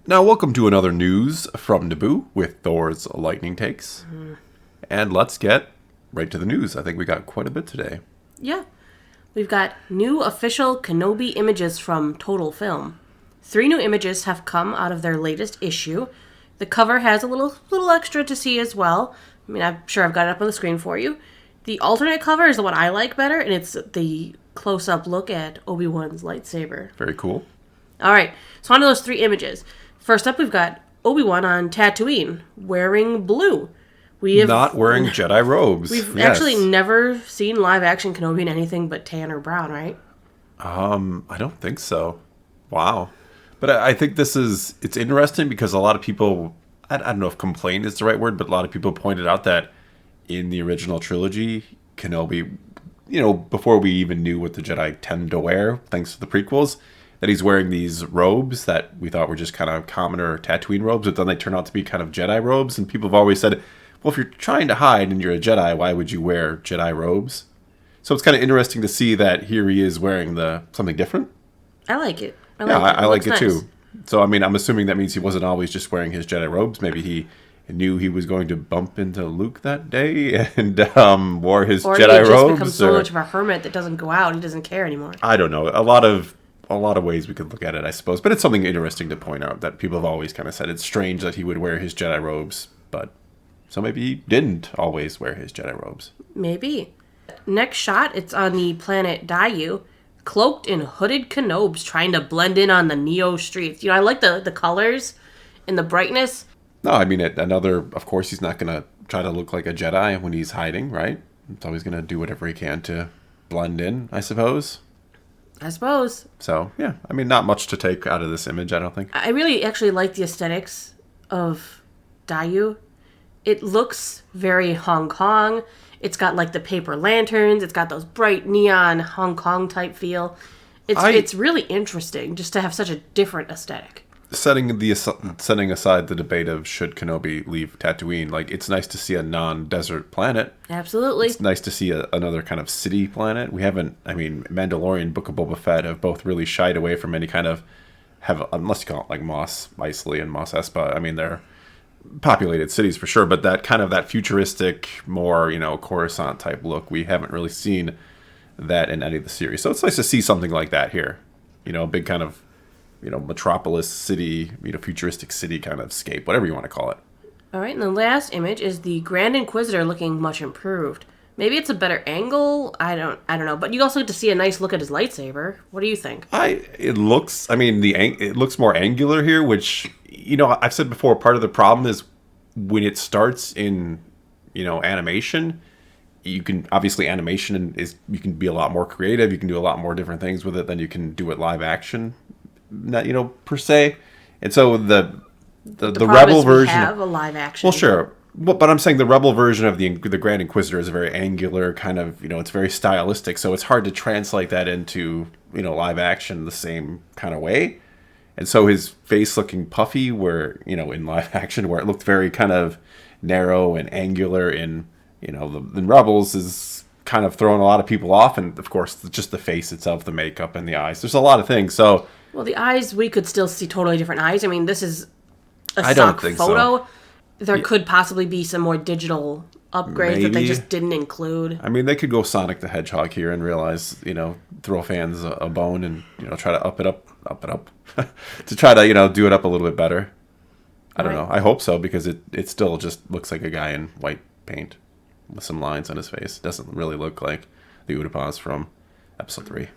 Now, welcome to another news from Naboo with Thor's Lightning Takes. And let's get right to the news. I think we got quite a bit today. Yeah. We've got new official Kenobi images from Total Film. 3 new images have come out of their latest issue. The cover has a little extra to see as well. I mean, I'm sure I've got it up on the screen for you. The alternate cover is the one I like better, and it's the close-up look at Obi-Wan's lightsaber. Very cool. All right, so on to those 3 images. First up, we've got Obi-Wan on Tatooine, wearing blue. Not wearing Jedi robes. We've actually never seen live-action Kenobi in anything but tan or brown, right? I don't think so. Wow. But I think it's interesting because a lot of people, I don't know if complain is the right word, but a lot of people pointed out that in the original trilogy, Kenobi, before we even knew what the Jedi tend to wear, thanks to the prequels, that he's wearing these robes that we thought were just kind of commoner Tatooine robes, but then they turn out to be kind of Jedi robes. And people have always said, well, if you're trying to hide and you're a Jedi, why would you wear Jedi robes? So it's kind of interesting to see that here he is wearing something different. I like it. I like it too. So, I mean, I'm assuming that means he wasn't always just wearing his Jedi robes. Maybe he knew he was going to bump into Luke that day and wore his Jedi robes. Or he just becomes so much of a hermit that doesn't go out. He doesn't care anymore. I don't know. A lot of ways we could look at it, I suppose. But it's something interesting to point out that people have always kind of said it's strange that he would wear his Jedi robes. But so maybe he didn't always wear his Jedi robes. Maybe. Next shot, it's on the planet Daiyu, cloaked in hooded Kenobes trying to blend in on the Neo streets. I like the colors and the brightness. No, I mean, of course, he's not going to try to look like a Jedi when he's hiding, right? He's always going to do whatever he can to blend in, I suppose. So, yeah. I mean, not much to take out of this image, I don't think. I really actually like the aesthetics of Daiyu. It looks very Hong Kong. It's got, like, the paper lanterns. It's got those bright neon Hong Kong type feel. It's really interesting just to have such a different aesthetic. Setting aside the debate of should Kenobi leave Tatooine, like, it's nice to see a non-desert planet. Absolutely. It's nice to see another kind of city planet. Mandalorian, Book of Boba Fett have both really shied away from any kind of, unless you call it like Mos Eisley and Mos Espa. I mean, they're populated cities for sure, but that futuristic, more, Coruscant type look, we haven't really seen that in any of the series. So it's nice to see something like that here. A big kind of, metropolis city, futuristic city kind of scape, whatever you want to call it. All right, and the last image is the Grand Inquisitor looking much improved. Maybe it's a better angle. I don't know, but you also get to see a nice look at his lightsaber. What do you think? It looks more angular here, which I've said before. Part of the problem is when it starts in animation. You can animation you can be a lot more creative. You can do a lot more different things with it than you can do with live action. Per se. And so the Rebel version have a live action. Well, sure. But I'm saying the Rebel version of the Grand Inquisitor is a very angular kind of, it's very stylistic. So it's hard to translate that into, live action the same kind of way. And so his face looking puffy where, in live action where it looked very kind of narrow and angular in, the Rebels is kind of throwing a lot of people off. And of course, just the face itself, the makeup and the eyes. There's a lot of things. So, well, the eyes, we could still see totally different eyes. I mean, this is a stock photo. So. There could possibly be some more digital upgrades that they just didn't include. I mean, they could go Sonic the Hedgehog here and realize, throw fans a bone and, try to up it up, to try to, do it up a little bit better. I don't know. I hope so, because it still just looks like a guy in white paint with some lines on his face. It doesn't really look like the Utapau's from Episode 3.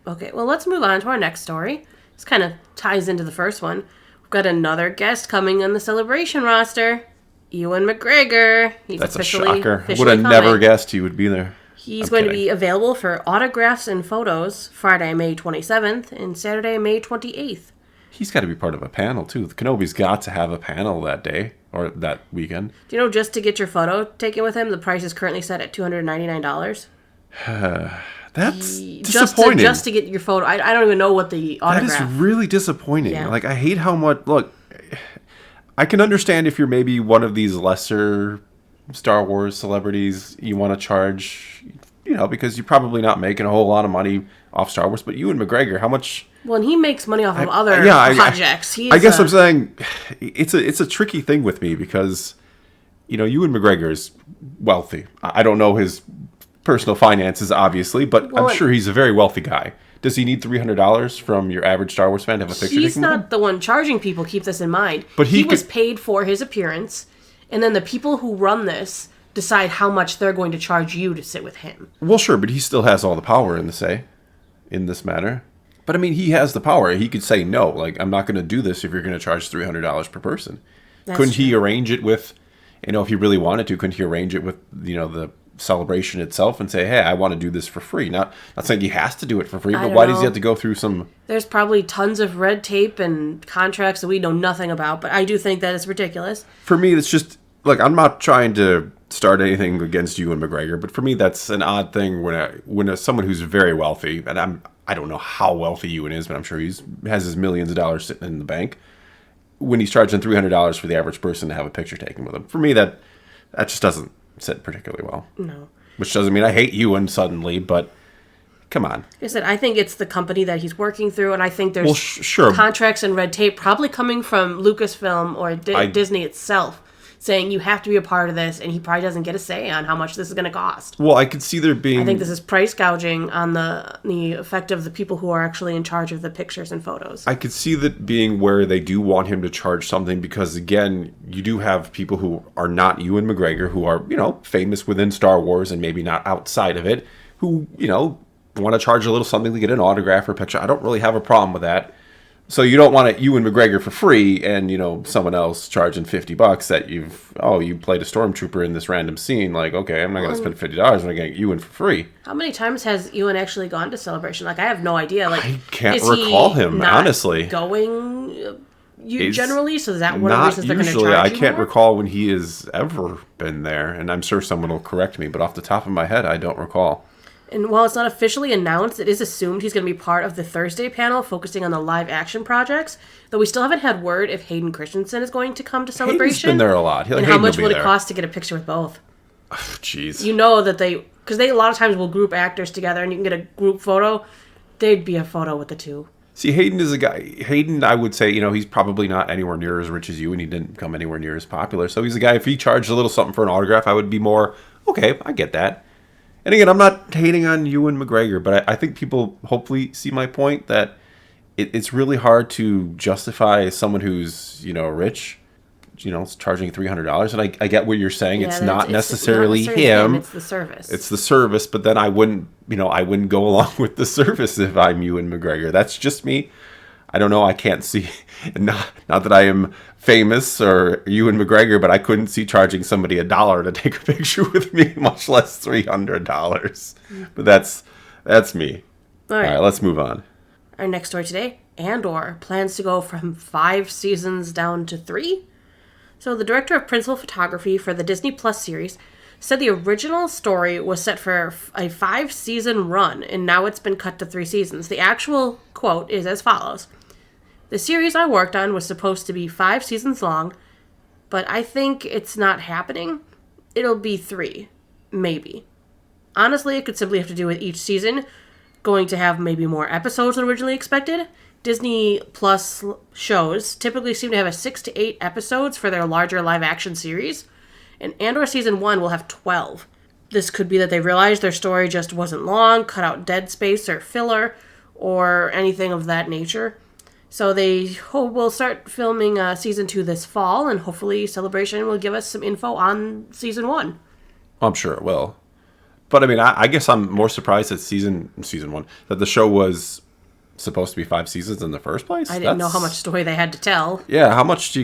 Okay, well, let's move on to our next story. This kind of ties into the first one. We've got another guest coming on the Celebration roster, Ewan McGregor. That's a shocker. I would have never guessed he would be there. He's going to be available for autographs and photos Friday, May 27th and Saturday, May 28th. He's got to be part of a panel, too. Kenobi's got to have a panel that day or that weekend. Do you know, just to get your photo taken with him, the price is currently set at $299? That's disappointing. Just to get your photo. I don't even know what the autograph. That is really disappointing. Yeah. Like, I hate how much... Look, I can understand if you're maybe one of these lesser Star Wars celebrities, you want to charge, because you're probably not making a whole lot of money off Star Wars, but Ewan McGregor, how much? Well, and he makes money off of other projects. I guess I'm saying it's a tricky thing with me because, Ewan McGregor is wealthy. I don't know his personal finances, obviously, but I'm sure he's a very wealthy guy. Does he need $300 from your average Star Wars fan to have a picture? He's not the one charging people. Keep this in mind. But he was paid for his appearance, and then the people who run this decide how much they're going to charge you to sit with him. Well, sure, but he still has all the power in this matter. But I mean, he has the power. He could say no. Like, I'm not going to do this if you're going to charge $300 per person. Couldn't he arrange it with, if he really wanted to? Couldn't he arrange it with the celebration itself and say, hey, I want to do this for free? Not saying he has to do it for free, but why does he have to go through some... There's probably tons of red tape and contracts that we know nothing about, but I do think that it's ridiculous. For me, it's just, like, I'm not trying to start anything against Ewan McGregor, but for me, that's an odd thing when someone who's very wealthy, and I don't know how wealthy Ewan is, but I'm sure he has his millions of dollars sitting in the bank, when he's charging $300 for the average person to have a picture taken with him. For me, that just doesn't sit particularly well. No. Which doesn't mean I hate Ewan suddenly, but come on. Like I said, I think it's the company that he's working through, and I think there's sure. contracts and red tape probably coming from Lucasfilm or Disney itself saying you have to be a part of this, and he probably doesn't get a say on how much this is going to cost. Well, I could see there being... I think this is price gouging on the effect of the people who are actually in charge of the pictures and photos. I could see that being where they do want him to charge something because, again, you do have people who are not Ewan McGregor, who are, famous within Star Wars and maybe not outside of it, who, want to charge a little something to get an autograph or picture. I don't really have a problem with that. So you don't want Ewan McGregor for free and, someone else charging $50 that you played a stormtrooper in this random scene. Like, okay, I'm not going to spend $50 when I get Ewan for free. How many times has Ewan actually gone to Celebration? Like, I have no idea. Like, I can't recall him, honestly. Going generally? So is that one of the reasons they're going to charge you I can't more? recall when he has ever been there. And I'm sure someone will correct me, but off the top of my head, I don't recall. And while it's not officially announced, it is assumed he's going to be part of the Thursday panel focusing on the live-action projects, though we still haven't had word if Hayden Christensen is going to come to Celebration. Hayden's been there a lot. And how much would it cost to get a picture with both? Jeez. That because they a lot of times will group actors together and you can get a group photo. They'd be a photo with the two. See, Hayden is a guy. Hayden, I would say, he's probably not anywhere near as rich as you, and he didn't become anywhere near as popular. So he's a guy, if he charged a little something for an autograph, I would be more, okay, I get that. And again, I'm not hating on Ewan McGregor, but I think people hopefully see my point that it's really hard to justify someone who's, rich, charging $300. And I get what you're saying. Yeah, it's not necessarily him. It's the service. It's the service. But then I wouldn't go along with the service if I'm Ewan McGregor. That's just me. I don't know. I can't see. Not that I am famous or Ewan McGregor, but I couldn't see charging somebody $1 to take a picture with me, much less $300. But that's me. All right, let's move on. Our next story today, Andor plans to go from 5 seasons down to 3. So the director of principal photography for the Disney Plus series said the original story was set for a 5-season run, and now it's been cut to 3 seasons. The actual quote is as follows. The series I worked on was supposed to be 5 seasons long, but I think it's not happening. It'll be 3. Maybe. Honestly, it could simply have to do with each season going to have maybe more episodes than originally expected. Disney Plus shows typically seem to have 6 to 8 episodes for their larger live-action series, and Andor Season 1 will have 12. This could be that they realized their story just wasn't long, cut out dead space or filler, or anything of that nature. So they will start filming Season 2 this fall, and hopefully Celebration will give us some info on Season 1. I'm sure it will. But I mean, I guess I'm more surprised that season 1, that the show was supposed to be 5 seasons in the first place. I didn't know how much story they had to tell. Yeah, how much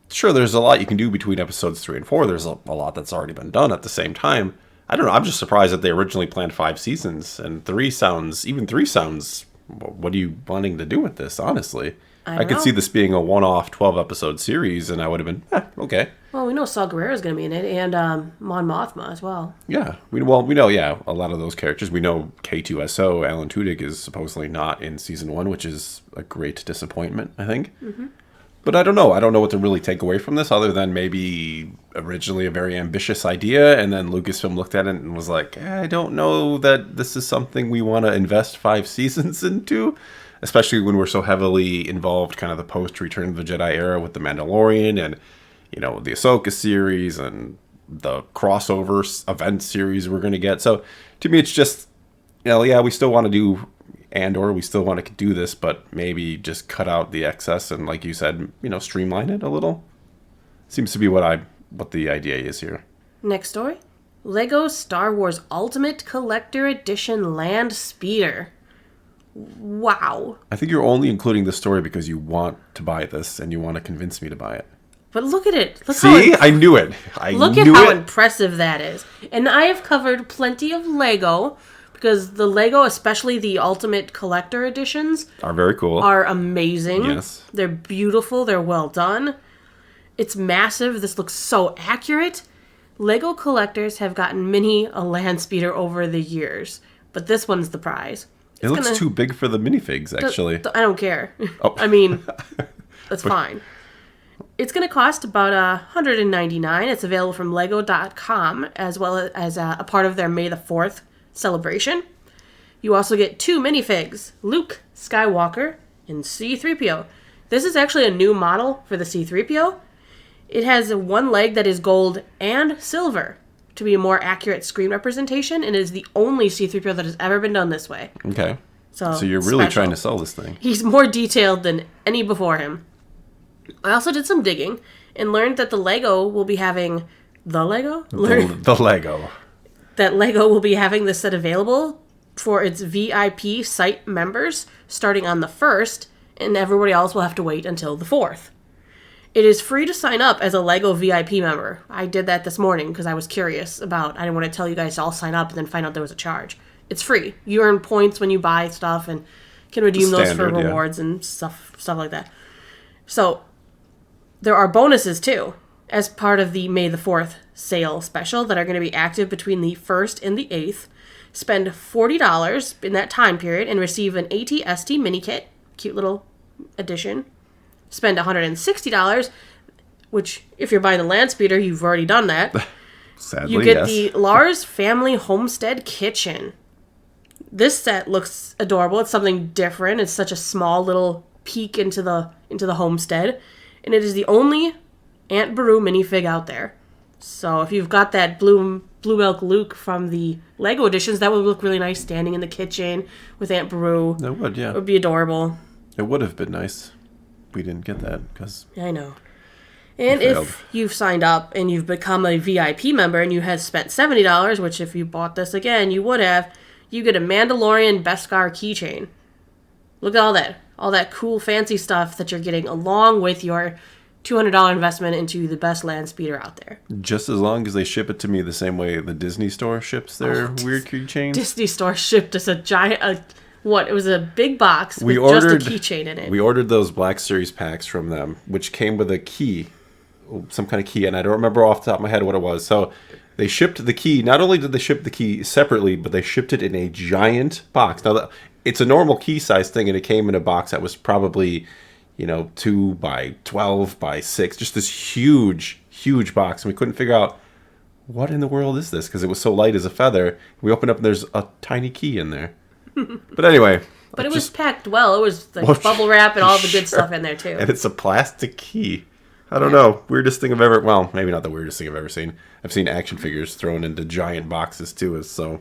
sure, there's a lot you can do between episodes 3 and 4. There's a lot that's already been done at the same time. I don't know, I'm just surprised that they originally planned 5 seasons, and 3 sounds, what are you wanting to do with this, honestly? I could see this being a one-off 12-episode series, and I would have been, okay. Well, we know Saw Gerrera is going to be in it, and Mon Mothma as well. Yeah, we know, a lot of those characters. We know K2SO, Alan Tudyk, is supposedly not in Season 1, which is a great disappointment, I think. Mm-hmm. But I don't know. I don't know what to really take away from this other than maybe originally a very ambitious idea. And then Lucasfilm looked at it and was like, I don't know that this is something we want to invest 5 seasons into. Especially when we're so heavily involved kind of the post-Return of the Jedi era with The Mandalorian and, you know, the Ahsoka series and the crossover event series we're going to get. So to me, it's just, you know, yeah, we still want to do Andor, we still want to do this, but maybe just cut out the excess and, like you said, you know, streamline it a little. Seems to be what the idea is here. Next story. Lego Star Wars Ultimate Collector Edition Landspeeder. Wow. I think you're only including this story because you want to buy this and you want to convince me to buy it. But look at it. See? I knew it. Look at how impressive that is. And I have covered plenty of Lego because the Lego, especially the Ultimate Collector Editions, are very cool. Are amazing. Yes. They're beautiful. They're well done. It's massive. This looks so accurate. Lego collectors have gotten many a Landspeeder over the years, but this one's the prize. It looks too big for the minifigs, actually. I don't care. Oh. I mean, that's fine. It's going to cost about $199. It's available from Lego.com as well as a part of their May the 4th celebration. You also get 2 minifigs, Luke Skywalker and C-3PO. This is actually a new model for the C-3PO. It has one leg that is gold and silver to be a more accurate screen representation, and it is the only C-3PO that has ever been done this way. Okay. So you're really trying to sell this thing. He's more detailed than any before him. I also did some digging and learned that the Lego will be having... The Lego? The Lego. That Lego will be having this set available for its VIP site members starting on the 1st, and everybody else will have to wait until the 4th. It is free to sign up as a Lego VIP member. I did that this morning because I was curious about... I didn't want to tell you guys to all sign up and then find out there was a charge. It's free. You earn points when you buy stuff and can redeem those for rewards and stuff like that. So, there are bonuses too, as part of the May the 4th sale special that are going to be active between the 1st and the 8th. Spend $40 in that time period and receive an AT-ST mini kit. Cute little addition. Spend $160, which, if you're buying the Landspeeder, you've already done that. Sadly, you get the Lars Family Homestead Kitchen. This set looks adorable. It's something different. It's such a small little peek into the homestead. And it is the only Aunt Beru minifig out there. So if you've got that blue milk Luke from the Lego editions, that would look really nice standing in the kitchen with Aunt Beru. It would, yeah. It would be adorable. It would have been nice. We didn't get that because... I know. And if you've signed up and you've become a VIP member and you have spent $70, which if you bought this again, you would have, you get a Mandalorian Beskar keychain. Look at all that cool fancy stuff that you're getting along with your $200 investment into the best Landspeeder out there. Just as long as they ship it to me the same way the Disney store ships their weird keychains. Disney store shipped us a giant... It was a big box with just a keychain in it. We ordered those Black Series packs from them, which came with a key, some kind of key, and I don't remember off the top of my head what it was. So they shipped the key. Not only did they ship the key separately, but they shipped it in a giant box. Now, it's a normal key size thing, and it came in a box that was probably, 2 by 12 by 6, just this huge, huge box, and we couldn't figure out what in the world is this because it was so light as a feather. We opened up, and there's a tiny key in there. But anyway. But it was packed well. It was like bubble wrap and all the good stuff in there, too. And it's a plastic key. I don't know. Weirdest thing I've ever... Well, maybe not the weirdest thing I've ever seen. I've seen action figures thrown into giant boxes, too. So,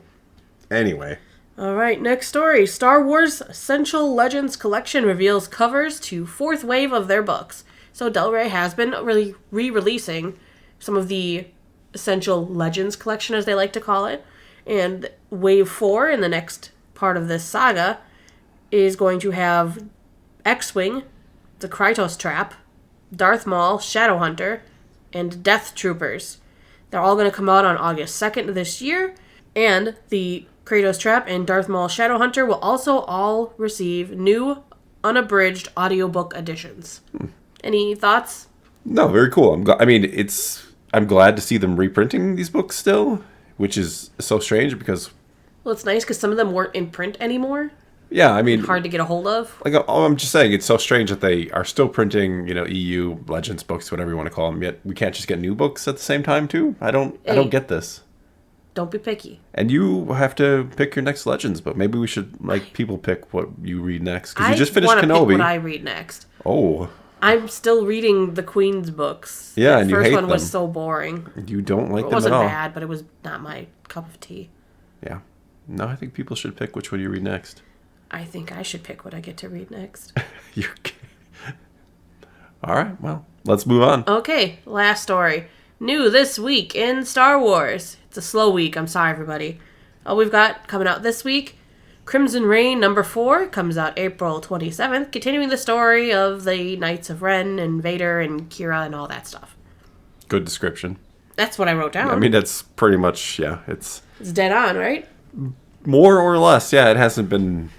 anyway. All right, next story. Star Wars Essential Legends Collection reveals covers to 4th wave of their books. So, Del Rey has been really re-releasing some of the Essential Legends Collection, as they like to call it. And Wave 4 in the next... part of this saga is going to have X-Wing, the Krytos Trap, Darth Maul, Shadowhunter, and Death Troopers. They're all going to come out on August 2nd of this year, and the Kratos Trap and Darth Maul Shadowhunter will also all receive new unabridged audiobook editions. Any thoughts? No, very cool. I'm glad to see them reprinting these books still, which is so strange because... Well, it's nice because some of them weren't in print anymore. Yeah, I mean, hard to get a hold of. like, I'm just saying, it's so strange that they are still printing, EU Legends books, whatever you want to call them. Yet we can't just get new books at the same time too. I don't get this. Don't be picky. And you have to pick your next Legends book. Maybe we should people pick what you read next because you just finished Kenobi. Pick what I read next. Oh. I'm still reading the Queen's books. Yeah, the and you hate them. first one was so boring. You don't like them at all. It wasn't bad, but it was not my cup of tea. Yeah. No, I think people should pick which one you read next. I think I should pick what I get to read next. All right, well, let's move on. Okay, last story. New this week in Star Wars. It's a slow week. I'm sorry, everybody. All we've got coming out this week, Crimson Reign #4 comes out April 27th, continuing the story of the Knights of Ren and Vader and Kira and all that stuff. Good description. That's what I wrote down. I mean, that's pretty much, it's dead on, right? More or less, yeah. It hasn't been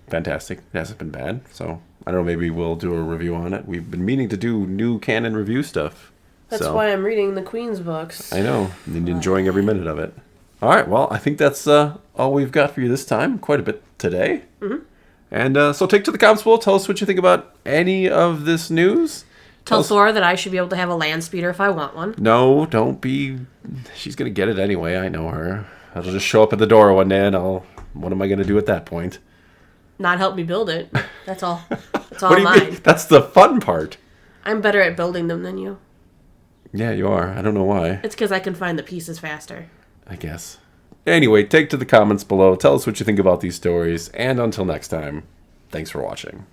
fantastic. It hasn't been bad. So, I don't know, maybe we'll do a review on it. We've been meaning to do new canon review stuff. That's why I'm reading the Queen's books. I know, and enjoying every minute of it. All right, well, I think that's all we've got for you this time. Quite a bit today. Mm-hmm. And so take to the comments below. Tell us what you think about any of this news. Tell Thor that I should be able to have a Landspeeder if I want one. No, don't be. She's going to get it anyway. I know her. I'll just show up at the door one day and what am I going to do at that point? Not help me build it. That's all. That's all What do you mine. mean? That's the fun part. I'm better at building them than you. Yeah, you are. I don't know why. It's because I can find the pieces faster. I guess. Anyway, take to the comments below. Tell us what you think about these stories. And until next time, thanks for watching.